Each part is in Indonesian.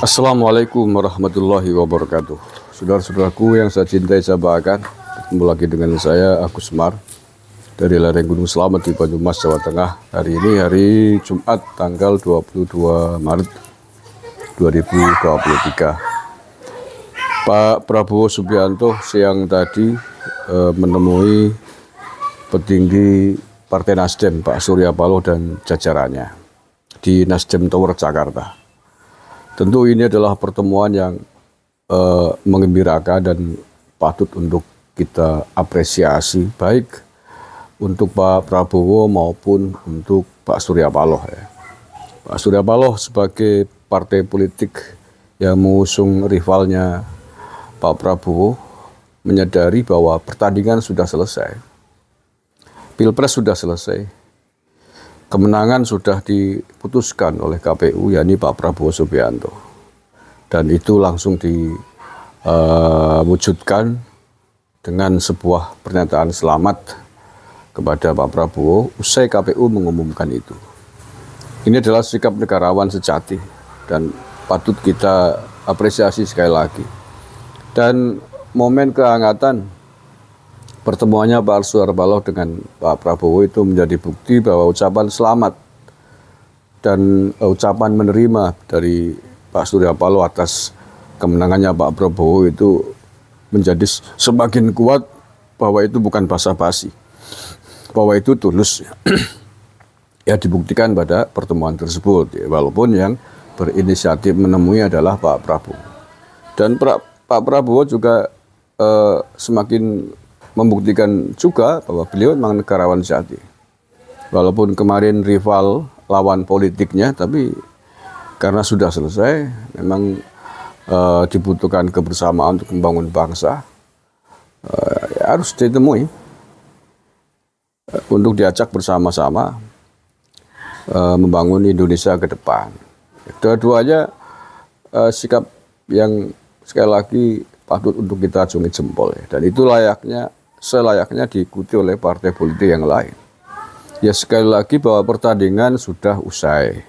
Assalamualaikum warahmatullahi wabarakatuh. Saudara-saudaraku yang saya cintai, saya banggakan, ketemu lagi dengan saya Agus Semar dari lereng Gunung Slamet di Banyumas, Jawa Tengah. Hari ini hari Jumat tanggal 22 Maret 2023. Pak Prabowo Subianto siang tadi menemui petinggi Partai Nasdem Pak Surya Paloh dan jajarannya di Nasdem Tower Jakarta. Tentu ini adalah pertemuan yang menggembirakan dan patut untuk kita apresiasi, baik untuk Pak Prabowo maupun untuk Pak Surya Paloh. Ya. Pak Surya Paloh sebagai partai politik yang mengusung rivalnya Pak Prabowo menyadari bahwa pertandingan sudah selesai, Pilpres sudah selesai, kemenangan sudah diputuskan oleh KPU, yakni Pak Prabowo Subianto. Dan itu langsung diwujudkan dengan sebuah pernyataan selamat kepada Pak Prabowo usai KPU mengumumkan itu. Ini adalah sikap negarawan sejati dan patut kita apresiasi sekali lagi. Dan momen kehangatan pertemuannya Pak Surya Paloh dengan Pak Prabowo itu menjadi bukti bahwa ucapan selamat dan ucapan menerima dari Pak Surya Paloh atas kemenangannya Pak Prabowo itu menjadi semakin kuat bahwa itu bukan basa-basi, bahwa itu tulus. Ya, dibuktikan pada pertemuan tersebut, ya, walaupun yang berinisiatif menemui adalah Pak Prabowo. Dan Pak Prabowo juga semakin membuktikan juga bahwa beliau memang negarawan sejati. Walaupun kemarin rival lawan politiknya, tapi karena sudah selesai, memang dibutuhkan kebersamaan untuk membangun bangsa, ya harus ditemui untuk diajak bersama-sama membangun Indonesia ke depan. Dua-duanya sikap yang sekali lagi patut untuk kita acungi jempol, ya. Dan itu selayaknya diikuti oleh partai politik yang lain. Ya, sekali lagi bahwa pertandingan sudah usai,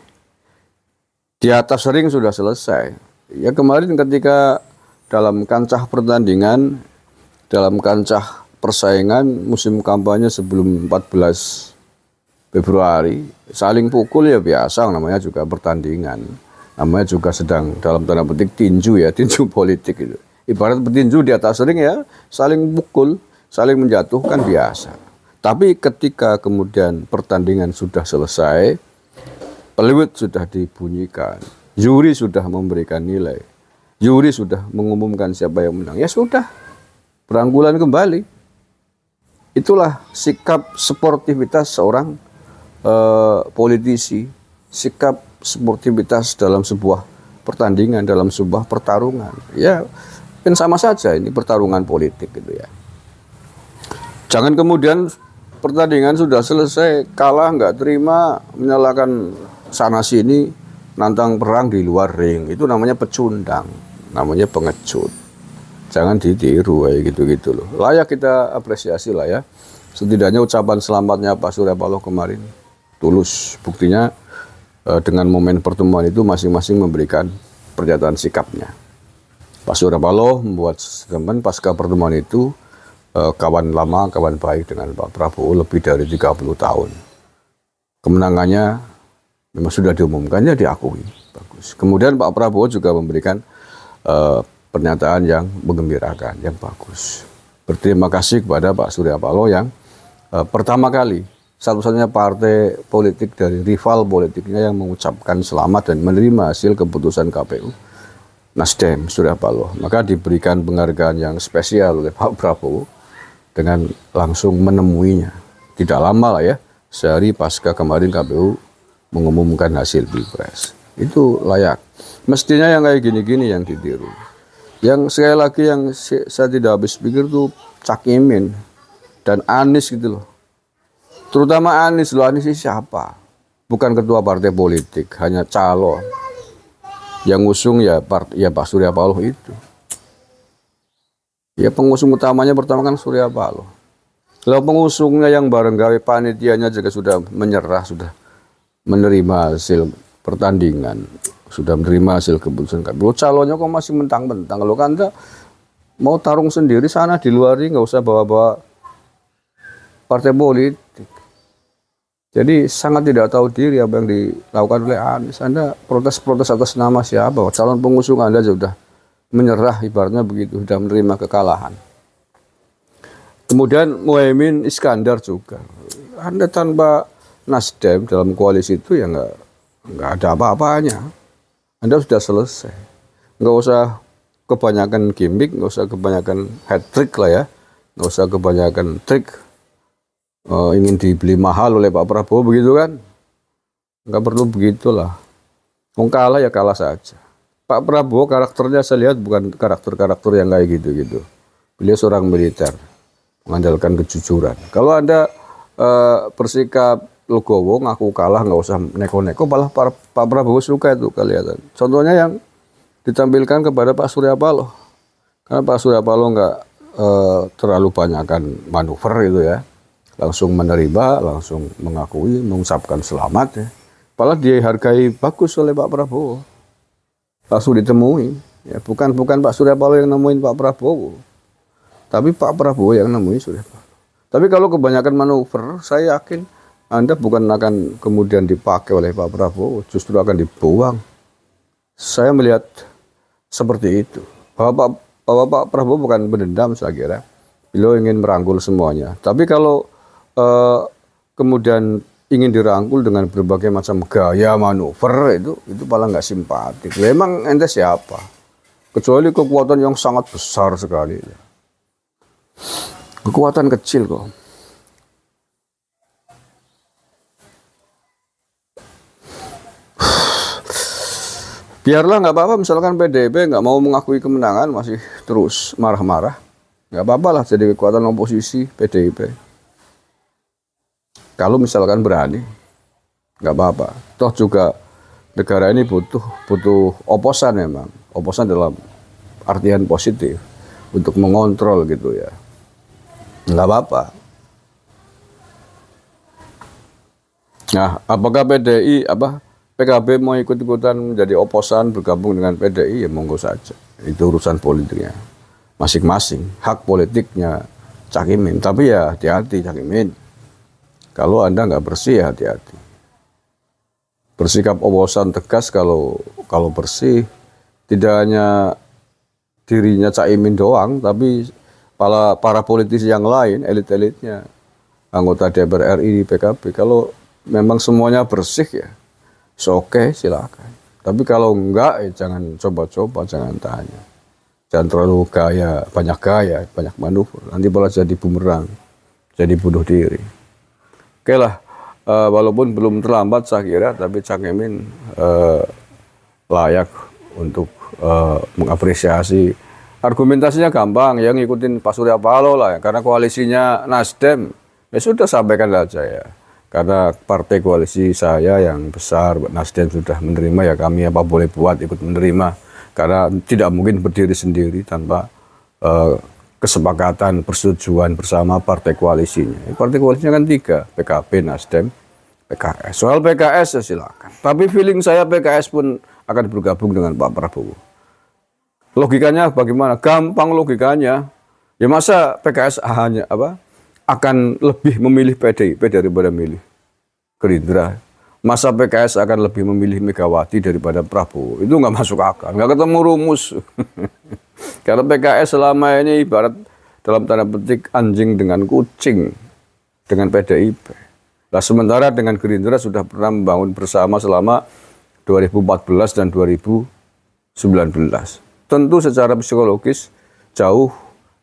di atas ring sudah selesai. Ya, kemarin ketika dalam kancah pertandingan, dalam kancah persaingan musim kampanye sebelum 14 Februari, saling pukul ya biasa, namanya juga pertandingan. Namanya juga sedang dalam tanda petik tinju, ya, tinju politik itu. Ibarat petinju di atas ring, ya, saling pukul, saling menjatuhkan biasa. Tapi ketika kemudian pertandingan sudah selesai, peluit sudah dibunyikan, juri sudah memberikan nilai, juri sudah mengumumkan siapa yang menang, ya sudah, beranggulan kembali. Itulah sikap sportivitas seorang politisi, sikap sportivitas dalam sebuah pertandingan, dalam sebuah pertarungan. Ya, kan sama saja ini pertarungan politik gitu, ya. Jangan kemudian pertandingan sudah selesai, kalah, nggak terima, menyalahkan sana sini, nantang perang di luar ring. Itu namanya pecundang, namanya pengecut. Jangan ditiru kayak gitu-gitu loh. Layak kita apresiasi lah, ya. Setidaknya ucapan selamatnya Pak Surya Paloh kemarin tulus. Buktinya dengan momen pertemuan itu masing-masing memberikan pernyataan sikapnya. Pak Surya Paloh membuat statement pasca pertemuan itu, kawan lama, kawan baik dengan Pak Prabowo lebih dari 30 tahun. Kemenangannya memang sudah diumumkan, ya diakui. Bagus. Kemudian Pak Prabowo juga memberikan pernyataan yang menggembirakan, yang bagus. Berterima kasih kepada Pak Surya Paloh yang pertama kali, satu-satunya partai politik dari rival politiknya yang mengucapkan selamat dan menerima hasil keputusan KPU Nasdem Surya Paloh. Maka diberikan penghargaan yang spesial oleh Pak Prabowo dengan langsung menemuinya. Tidak lama lah, ya, sehari pasca kemarin KPU mengumumkan hasil Pilpres. Itu layak. Mestinya yang kayak gini-gini yang ditiru. Yang sekali lagi yang saya tidak habis pikir tuh Cak Imin dan Anies gitu loh. Terutama Anies loh. Anies ini siapa? Bukan ketua partai politik, hanya calon. Yang ngusung ya Pak Surya Paloh itu. Ya, pengusung utamanya pertama kan Surya Paloh. Kalau pengusungnya yang bareng gawe panitianya juga sudah menyerah, sudah menerima hasil pertandingan, sudah menerima hasil keputusan KPU. Calonnya kok masih mentang-mentang. Kalau Anda mau tarung sendiri sana di luar ini, nggak usah bawa-bawa partai politik. Jadi sangat tidak tahu diri apa yang dilakukan oleh Anies. Anda protes-protes atas nama siapa? Calon pengusung Anda sudah menyerah, ibaratnya begitu, sudah menerima kekalahan. Kemudian Muhaimin Iskandar juga. Anda tanpa Nasdem dalam koalisi itu ya nggak ada apa-apanya. Anda sudah selesai. Nggak usah kebanyakan gimmick, nggak usah kebanyakan hat trick lah ya. Nggak usah kebanyakan trik. Ingin dibeli mahal oleh Pak Prabowo begitu kan? Nggak perlu begitulah. Mau kalah ya kalah saja. Pak Prabowo karakternya saya lihat bukan karakter-karakter yang kayak gitu-gitu. Beliau seorang militer, mengandalkan kejujuran. Kalau Anda bersikap legowo, ngaku kalah, nggak usah neko-neko, malah Pak Prabowo suka itu kelihatan. Contohnya yang ditampilkan kepada Pak Surya Paloh. Karena Pak Surya Paloh nggak terlalu banyakkan manuver itu ya. Langsung menerima, langsung mengakui, mengucapkan selamat ya. Padahal dihargai bagus oleh Pak Prabowo. Langsung ditemui. Ya, bukan Pak Surya Paloh yang nemuin Pak Prabowo. Tapi Pak Prabowo yang nemuin Surya Paloh. Tapi kalau kebanyakan manuver, saya yakin Anda bukan akan kemudian dipakai oleh Pak Prabowo, justru akan dibuang. Saya melihat seperti itu. Bahwa Pak Prabowo bukan pendendam saya kira. Beliau ingin merangkul semuanya. Tapi kalau kemudian ingin dirangkul dengan berbagai macam gaya manuver itu paling nggak simpatik. Memang ente siapa? Kecuali kekuatan yang sangat besar sekali. Kekuatan kecil kok. Biarlah nggak apa-apa. Misalkan PDIP nggak mau mengakui kemenangan masih terus marah-marah. Nggak apa-apa lah jadi kekuatan oposisi PDIP. Kalau misalkan berani, nggak apa-apa. Toh juga negara ini butuh oposan memang. Oposan dalam artian positif untuk mengontrol gitu ya. Nggak apa-apa. Nah, apakah PKB mau ikut-ikutan menjadi oposan bergabung dengan PDI ya monggo saja. Itu urusan politiknya masing-masing, hak politiknya Cak Imin. Tapi ya hati-hati Cak Imin. Kalau Anda nggak bersih, ya hati-hati. Bersikap oposan tegas kalau bersih, tidak hanya dirinya Cak Imin doang, tapi para politisi yang lain, elit-elitnya, anggota DPR RI di PKB. Kalau memang semuanya bersih ya, oke silakan. Tapi kalau enggak, ya jangan coba-coba, jangan tanya. Jangan terlalu banyak manuver. Nanti malah jadi bumerang, jadi bunuh diri. Oke lah, walaupun belum terlambat saya kira, tapi Cak Imin layak untuk mengapresiasi. Argumentasinya gampang, yang ngikutin Pak Surya Paloh lah, karena koalisinya Nasdem. Ya sudah sampaikan saja ya. Karena partai koalisi saya yang besar, Nasdem sudah menerima, ya kami apa boleh buat ikut menerima. Karena tidak mungkin berdiri sendiri tanpa kesepakatan, persetujuan bersama partai koalisinya. Partai koalisinya kan 3, PKB, Nasdem, PKS. Soal PKS ya silakan. Tapi feeling saya PKS pun akan bergabung dengan Pak Prabowo. Logikanya bagaimana? Gampang logikanya. Ya masa PKS akan lebih memilih PDIP daripada memilih Gerindra. Masa PKS akan lebih memilih Megawati daripada Prabowo. Itu nggak masuk akal, nggak ketemu rumus. Karena PKS selama ini ibarat dalam tanda petik anjing dengan kucing dengan PDIP. Nah, sementara dengan Gerindra sudah pernah membangun bersama selama 2014 dan 2019. Tentu secara psikologis jauh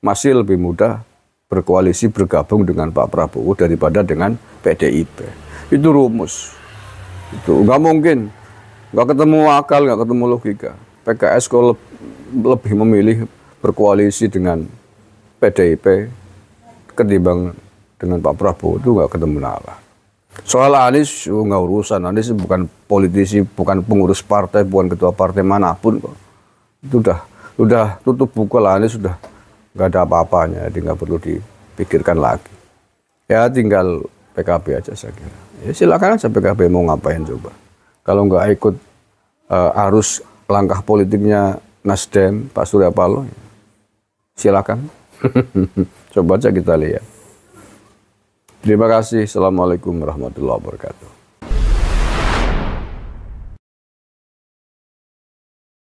masih lebih mudah berkoalisi bergabung dengan Pak Prabowo daripada dengan PDIP. Itu rumus. Itu nggak mungkin, nggak ketemu akal, nggak ketemu logika. PKS kalau lebih memilih berkoalisi dengan PDIP ketimbang dengan Pak Prabowo itu nggak ketemu nalar. Soal Anies nggak urusan, Anies bukan politisi, bukan pengurus partai, bukan ketua partai manapun kok. Itu udah tutup buku lah, Anies sudah nggak ada apa-apanya, jadi nggak perlu dipikirkan lagi. Ya tinggal PKB aja saya kira. Ya silakan aja PKB mau ngapain coba. kalau nggak ikut arus langkah politiknya Nasdem, Pak Surya Paloh, silakan. Coba aja kita lihat. Terima kasih. Assalamualaikum warahmatullahi wabarakatuh.